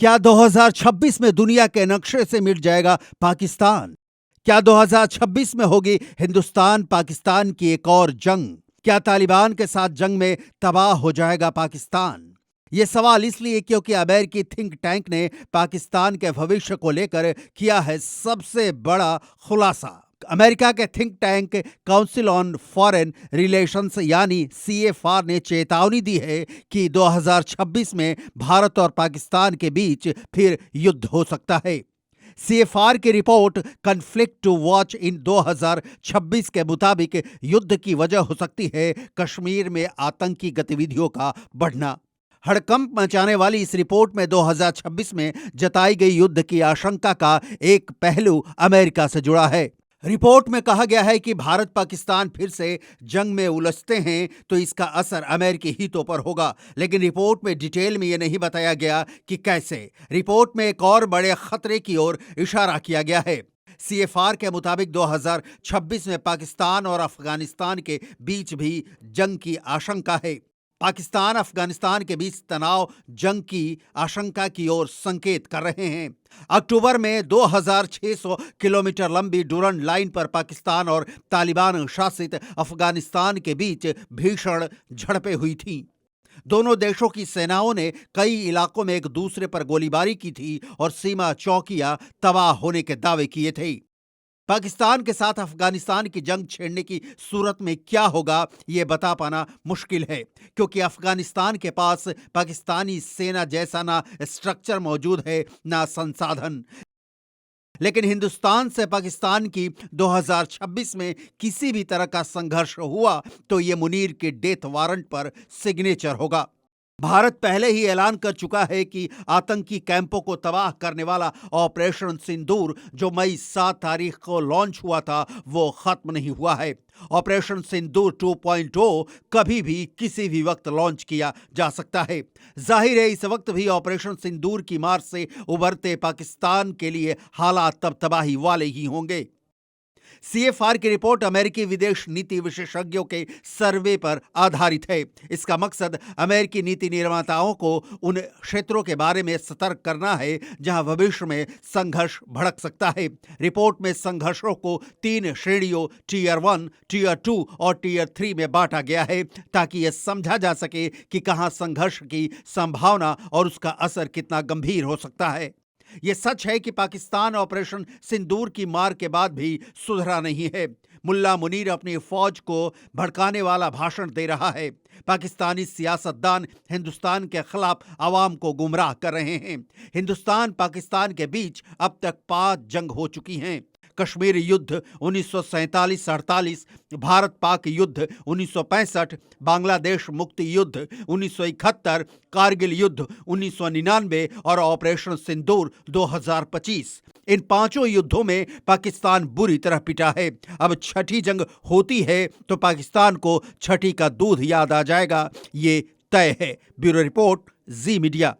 क्या 2026 में दुनिया के नक्शे से मिट जाएगा पाकिस्तान? क्या 2026 में होगी हिंदुस्तान पाकिस्तान की एक और जंग? क्या तालिबान के साथ जंग में तबाह हो जाएगा पाकिस्तान? ये सवाल इसलिए क्योंकि अमेरिकी थिंक टैंक ने पाकिस्तान के भविष्य को लेकर किया है सबसे बड़ा खुलासा। अमेरिका के think tank council on foreign relations यानी CFR ने चेतावनी दी है कि 2026 में भारत और पाकिस्तान के बीच फिर युद्ध हो सकता है। CFR की report conflict to watch in 2026 के मुताबिक युद्ध की वजह हो सकती है कश्मीर में आतंकी गतिविधियों का बढ़ना। हड़कंप मचाने वाली इस रिपोर्ट में 2026 में जताई गई युद्ध की आशंका का एक पहलू अमेरिका से जुड़ा है। रिपोर्ट में कहा गया है कि भारत पाकिस्तान फिर से जंग में उलझते हैं तो इसका असर अमेरिकी हितों पर होगा, लेकिन रिपोर्ट में डिटेल में यह नहीं बताया गया कि कैसे। रिपोर्ट में एक और बड़े खतरे की ओर इशारा किया गया है। CFR के मुताबिक 2026 में पाकिस्तान और अफगानिस्तान के बीच भी जंग की आशंका है। पाकिस्तान अफगानिस्तान के बीच तनाव जंग की आशंका की ओर संकेत कर रहे हैं। अक्टूबर में 2600 किलोमीटर लंबी डुरंड लाइन पर पाकिस्तान और तालिबान शासित अफगानिस्तान के बीच भीषण झड़पें हुई थीं। दोनों देशों की सेनाओं ने कई इलाकों में एक दूसरे पर गोलीबारी की थी और सीमा चौकियां तबाह होने के दावे किए थे। पाकिस्तान के साथ अफगानिस्तान की जंग छेड़ने की सूरत में क्या होगा ये बता पाना मुश्किल है, क्योंकि अफगानिस्तान के पास पाकिस्तानी सेना जैसा ना स्ट्रक्चर मौजूद है ना संसाधन। लेकिन हिंदुस्तान से पाकिस्तान की 2026 में किसी भी तरह का संघर्ष हुआ तो ये मुनीर के डेथ वारंट पर सिग्नेचर होगा। भारत पहले ही ऐलान कर चुका है कि आतंकी कैंपों को तबाह करने वाला ऑपरेशन सिंदूर जो मई 7 तारीख को लॉन्च हुआ था वो खत्म नहीं हुआ है। ऑपरेशन सिंदूर 2.0 कभी भी किसी भी वक्त लॉन्च किया जा सकता है। जाहिर है इस वक्त भी ऑपरेशन सिंदूर की मार से उभरते पाकिस्तान के लिए हालात तब तबाही वाले ही होंगे। CFR की रिपोर्ट अमेरिकी विदेश नीति विशेषज्ञों के सर्वे पर आधारित है। इसका मकसद अमेरिकी नीति निर्माताओं को उन क्षेत्रों के बारे में सतर्क करना है जहां भविष्य में संघर्ष भड़क सकता है। रिपोर्ट में संघर्षों को 3 श्रेणियों टियर 1, टियर 2 और टियर 3 में बांटा गया है ताकि यह समझा जा सके कि कहां संघर्ष की संभावना और उसका असर कितना गंभीर हो सकता है। यह सच है कि पाकिस्तान ऑपरेशन सिंदूर की मार के बाद भी सुधरा नहीं है। मुल्ला मुनीर अपनी फौज को भड़काने वाला भाषण दे रहा है। पाकिस्तानी सियासतदान हिंदुस्तान के खिलाफ आवाम को गुमराह कर रहे हैं। हिंदुस्तान पाकिस्तान के बीच अब तक 5 जंग हो चुकी हैं। कश्मीर युद्ध 1947-48, भारत पाक युद्ध 1965, बांग्लादेश मुक्ति युद्ध 1971, कारगिल युद्ध 1999 और ऑपरेशन सिंदूर 2025। इन 5 युद्धों में पाकिस्तान बुरी तरह पिटा है। अब छठी जंग होती है तो पाकिस्तान को छठी का दूध याद आ जाएगा, ये तय है। ब्यूरो रिपोर्ट, जी मीडिया।